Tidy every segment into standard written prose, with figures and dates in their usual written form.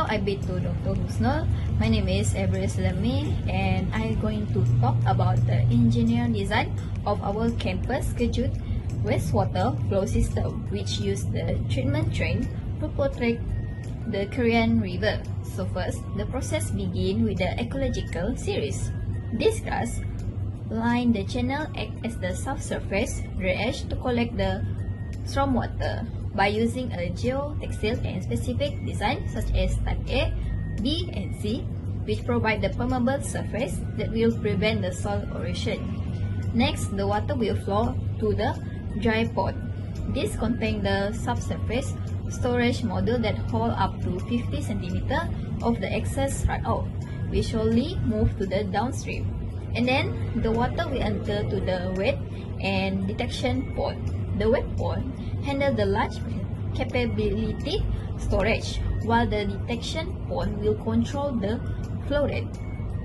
I bid to Dr. Husnul. My name is Ebril Salami and I'm going to talk about the engineering design of our campus Kejut wastewater flow system, which use the treatment train to protect the Korean River. So first, the process begins with the ecological series. This grass line the channel act as the subsurface drainage to collect the stormwater by using a geotextile and specific design such as type A, B, and C, which provide the permeable surface that will prevent the soil erosion. Next, the water will flow to the dry pot. This contains the subsurface storage module that hold up to 50 cm of the excess runoff, which only move to the downstream. And then, the water will enter to the wet and detection pot. The wet pot handle the large capability storage, while the detection pot will control the flow rate.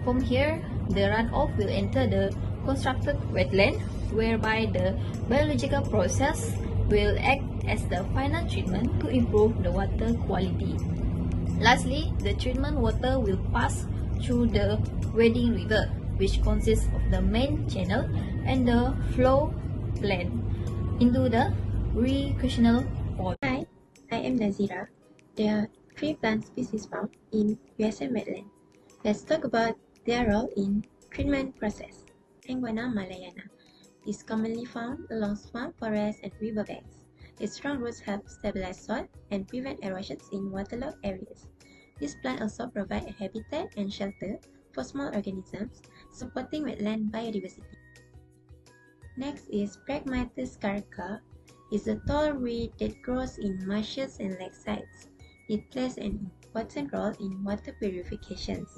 From here, the runoff will enter the constructed wetland, whereby the biological process will act as the final treatment to improve the water quality. Lastly, the treatment water will pass through the Wading River, which consists of the main channel and the flow plan into the recreational pond. Hi, I am Nazira. There are 3 plant species found in USM wetland. Let's talk about their role in treatment process. Penguina malayana is commonly found along swamp, forests, and riverbanks. Its strong roots help stabilize soil and prevent erosions in waterlogged areas. This plant also provides a habitat and shelter for small organisms, supporting wetland biodiversity. Next is Pragmatis carica. It's a tall reed that grows in marshes and lakesides. It plays an important role in water purifications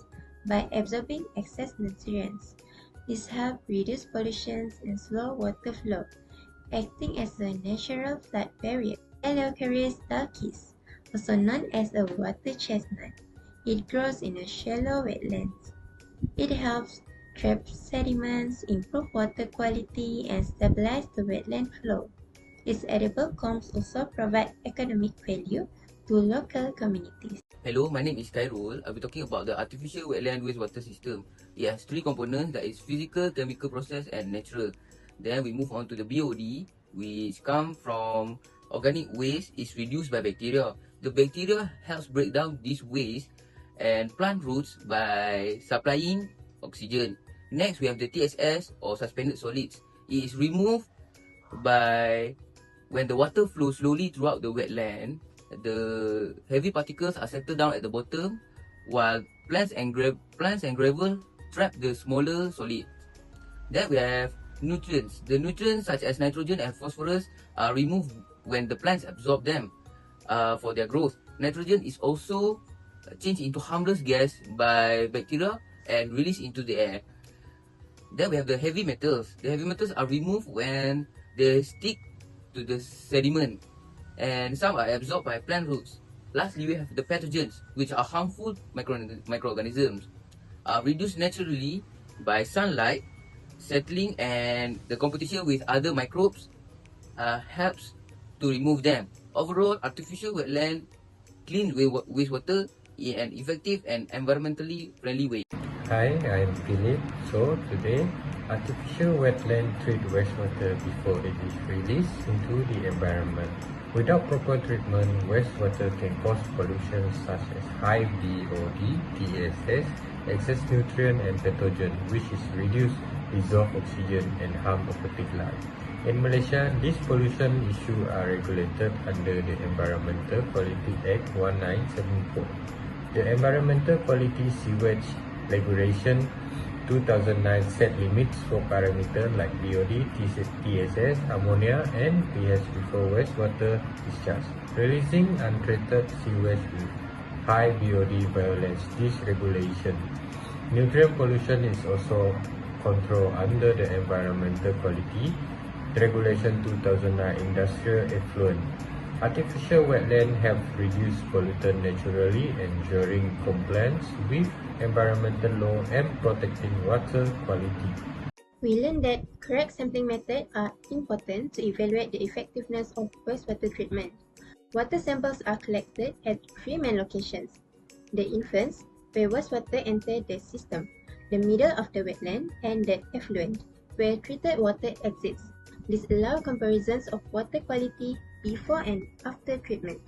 by absorbing excess nutrients. This helps reduce pollution and slow water flow, acting as a natural flood barrier. Heliocaris dalkis, also known as a water chestnut. It grows in a shallow wetlands. It helps trap sediments, improve water quality, and stabilize the wetland flow. Its edible cones also provide economic value to local communities. Hello, my name is Khairul. I'll be talking about the artificial wetland wastewater system. It has 3 components, that is physical, chemical process, and natural. Then we move on to the BOD, which come from organic waste is reduced by bacteria. The bacteria helps break down this waste and plant roots by supplying oxygen. Next, we have the TSS or suspended solids. It is removed by when the water flows slowly throughout the wetland. The heavy particles are settled down at the bottom, while plants and gravel trap the smaller solids. Then we have nutrients. The nutrients such as nitrogen and phosphorus are removed when the plants absorb them for their growth. Nitrogen is also changed into harmless gas by bacteria and released into the air. Then we have the heavy metals. The heavy metals are removed when they stick to the sediment, and some are absorbed by plant roots. Lastly, we have the pathogens, which are harmful microorganisms, are reduced naturally by sunlight, settling, and the competition with other microbes helps to remove them. Overall, artificial wetland clean wastewater in an effective and environmentally friendly way. Hi, I'm Philip. So today, artificial wetland treat wastewater before it is released into the environment. Without proper treatment, wastewater can cause pollution such as high BOD, TSS, excess nutrient and pathogen, which is reduced dissolved oxygen and harm aquatic life. In Malaysia, these pollution issues are regulated under the Environmental Quality Act 1974. The Environmental Quality Sewage Regulation 2009 set limits for parameters like BOD, TSS, ammonia, and pH before wastewater discharge. Releasing untreated sewage with high BOD violates this regulation. Nutrient pollution is also controlled under the Environmental Quality Regulation 2009 Industrial Effluent. Artificial wetland help reduce pollutant naturally, ensuring compliance with environmental law and protecting water quality. We learned that correct sampling methods are important to evaluate the effectiveness of wastewater treatment. Water samples are collected at 3 main locations: the infants, where wastewater enter the system, the middle of the wetland, and the effluent, where treated water exits. This allows comparisons of water quality before and after treatment.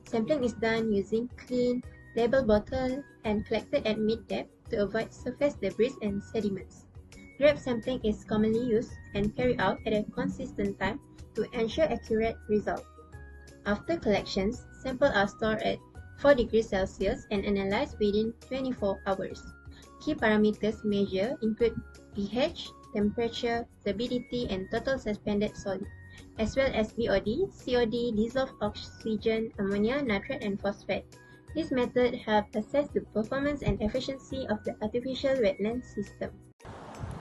Sampling is done using clean, labeled bottle and collected at mid-depth to avoid surface debris and sediments. Grab sampling is commonly used and carried out at a consistent time to ensure accurate results. After collections, samples are stored at 4 degrees Celsius and analyzed within 24 hours. Key parameters measured include pH, temperature, turbidity, and total suspended solid, as well as BOD, COD, dissolved oxygen, ammonia, nitrate, and phosphate. This method helps assess the performance and efficiency of the artificial wetland system.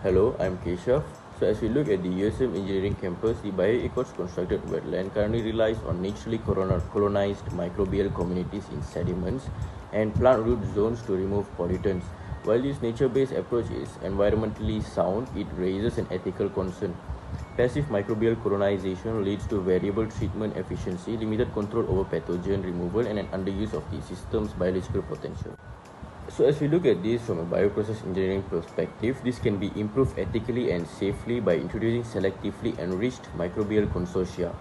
Hello, I'm Keshav. So as we look at the USM Engineering campus, the BioEco's constructed wetland currently relies on naturally colonized microbial communities in sediments and plant root zones to remove pollutants. While this nature-based approach is environmentally sound, it raises an ethical concern. Passive microbial colonization leads to variable treatment efficiency, limited control over pathogen removal, and an underuse of the system's biological potential. So as we look at this from a bioprocess engineering perspective, this can be improved ethically and safely by introducing selectively enriched microbial consortia.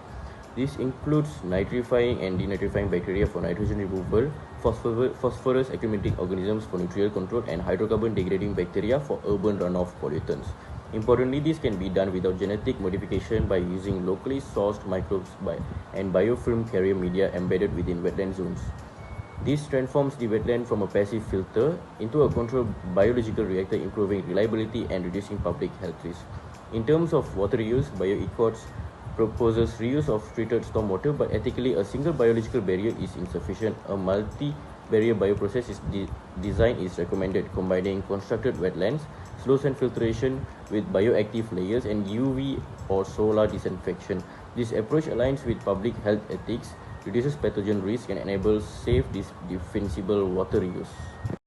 This includes nitrifying and denitrifying bacteria for nitrogen removal, phosphorus accumulating organisms for nutrient control, and hydrocarbon degrading bacteria for urban runoff pollutants. Importantly, this can be done without genetic modification by using locally sourced microbes and biofilm carrier media embedded within wetland zones. This transforms the wetland from a passive filter into a controlled biological reactor, improving reliability and reducing public health risks. In terms of water reuse, BioEcots proposes reuse of treated stormwater, but ethically a single biological barrier is insufficient. A multi-barrier bioprocess design is recommended, combining constructed wetlands, slow sand filtration with bioactive layers, and UV or solar disinfection. This approach aligns with public health ethics, reduces pathogen risk, and enables safe, defensible water reuse.